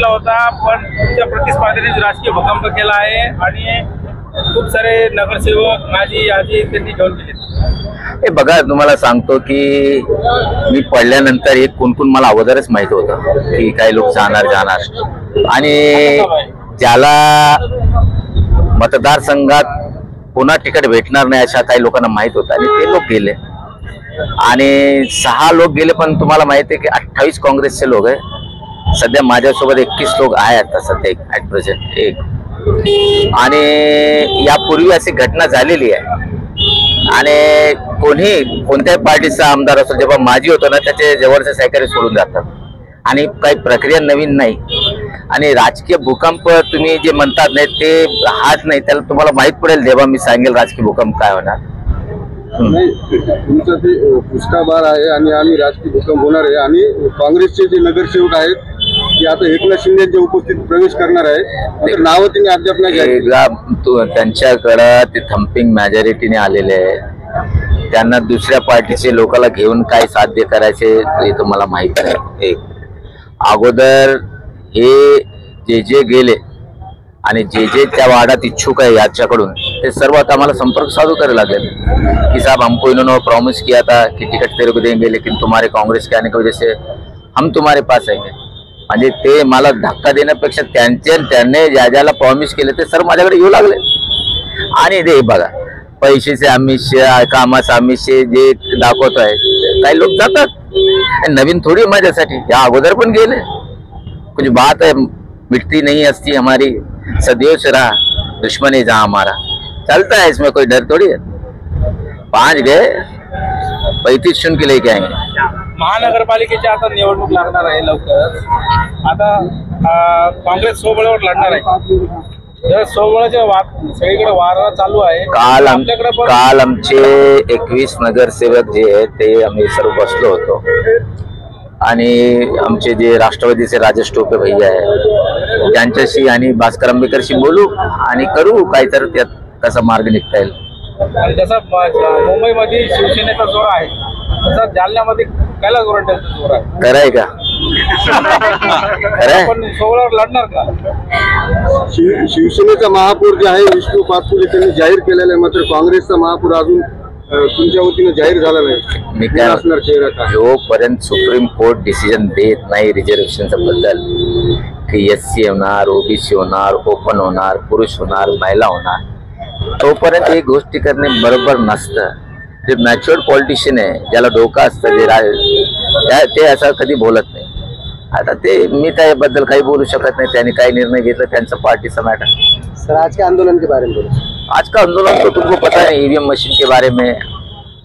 होता, पण तुमच्या प्रतिस्पर्धीने राजकीय भूकंप केला आहे आणि खूप सारे नगरसेवक माजी आजी त्यांनी घेऊन गेले. हे बघा, तुम्हाला सांगतो की मी पडल्यानंतर एक कोण मला अगोदरच माहित होतं की काही लोक जाणार आणि ज्याला मतदारसंघात पुन्हा तिकीट भेटणार नाही अशा काही लोकांना माहित होतं आणि ते लोक गेले आणि 6 लोक गेले. पण तुम्हाला माहिती आहे की 28 काँग्रेसचे लोक आहे. सध्या माझ्यासोबत 21 लोक आहेत आता सध्या ॲट प्रेझेंट एक. आणि यापूर्वी अशी घटना झालेली आहे आणि कोणत्याही पार्टीचा आमदार असो जेव्हा माजी होतो ना त्याचे जवळचे सहकारी सोडून जातात आणि काही प्रक्रिया नवीन नाही. आणि राजकीय भूकंप तुम्ही जे म्हणतात नाही ते हाच नाही, त्याला तुम्हाला माहित पडेल जेव्हा मी सांगेल राजकीय भूकंप काय होणार. तुमचं ते पुष्टाबार आहे आणि आम्ही राजकीय भूकंप होणार आहे आणि काँग्रेसचे जे नगरसेवक आहेत ते आता एकनाथ शिंदेच्या उपस्थितीत प्रवेश करणार आहे. नाव त्यांनी अद्याप नाही. त्यांच्याकडं ते थम्पिंग मेजॉरिटीने आलेले आहे. त्यांना दुसऱ्या पार्टीचे लोकांना घेऊन काय साध्य करायचे हे तुम्हाला माहित आहे. एक अगोदर हे जे गेले आणि जे त्या वार्डात इच्छुक आहे याच्याकडून ते सर्व आता आम्हाला संपर्क साधू करायला लागेल की साहब हमको इन्होंने प्रॉमिस किया था कि टिकट तेरे को देंगे लेकिन तुम्हारे कांग्रेस के आने की वजह से हम तुम्हारे पास आएंगे. म्हणजे ते मला धक्का देण्यापेक्षा त्यांनी ज्याला प्रॉमिस केले ते सर्व माझ्याकडे येऊ लागले. आणि ते बघा, पैशाचे आमिष कामाचं आमिष जे दाखवत आहे काही लोक जातात. नवीन थोडी माझ्यासाठी, या अगोदर पण गेले. कुछ बात है मिटती नहीं हस्ती हमारी, सदियों से रहा दुश्मन है जहां हमारा. चलता है, इसमें कोई डर थोड़ी है. 5 गए 35 चुन के लेके आएंगे. महानगरपालिकेच्या आता निवडणूक लागणार आहे लवकरच. आता काँग्रेस सोबळावर लढणार आहे. सोबळाच्या सगळीकडे वारा चालू आहे. काल आमचे 21 नगरसेवक जे आहेत ते आम्ही सर्व बसलो होतो आणि आमचे जे राष्ट्रवादीचे राजेश टोपे भैया आहे त्यांच्याशी आणि भास्कर आंबेकरशी बोलू आणि करू काहीतरी त्यात कसा मार्ग निघता येईल. जसा मुंबईमध्ये शिवसेनेचा जोर आहे तसा जालन्यामध्ये कैलास गोरंट्याचा जोर आहे. खरंय का? पण सोबळावर लढणार का? शिवसेनेचा महापौर जे आहे विष्णू पाचपुते त्यांनी जाहीर केलेला आहे, मात्र काँग्रेसचा महापौर अजून तुमच्या वतीने जाहीर झाला नाही. मी काय जोपर्यंत सुप्रीम कोर्ट डिसिजन देत नाही रिझर्वेशनच्या बद्दल की SC होणार, OBC होणार, ओपन होणार, पुरुष होणार, महिला होणार, तोपर्यंत ही गोष्टी करणे बरोबर नसतं. जे मॅच्युअर्ड पॉलिटिशियन आहे ज्याला डोकं असतं ते असं कधी बोलत नाही. आता ते मी त्याबद्दल काही बोलू शकत नाही. त्यांनी काही निर्णय घेतला त्यांचा पार्टीचा मॅटर. सर, आज के आंदोलन के बारे में बोलो. आज का आंदोलन तो तुमको पता है EVM मशीन के बारे में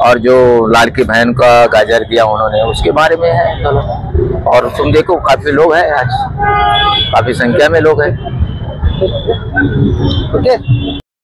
और जो लाड़की बहन का गाजर दिया उन्होंने उसके बारे में है. और तुम देखो काफी लोग हैं आज, काफी संख्या में लोग हैं. ओके.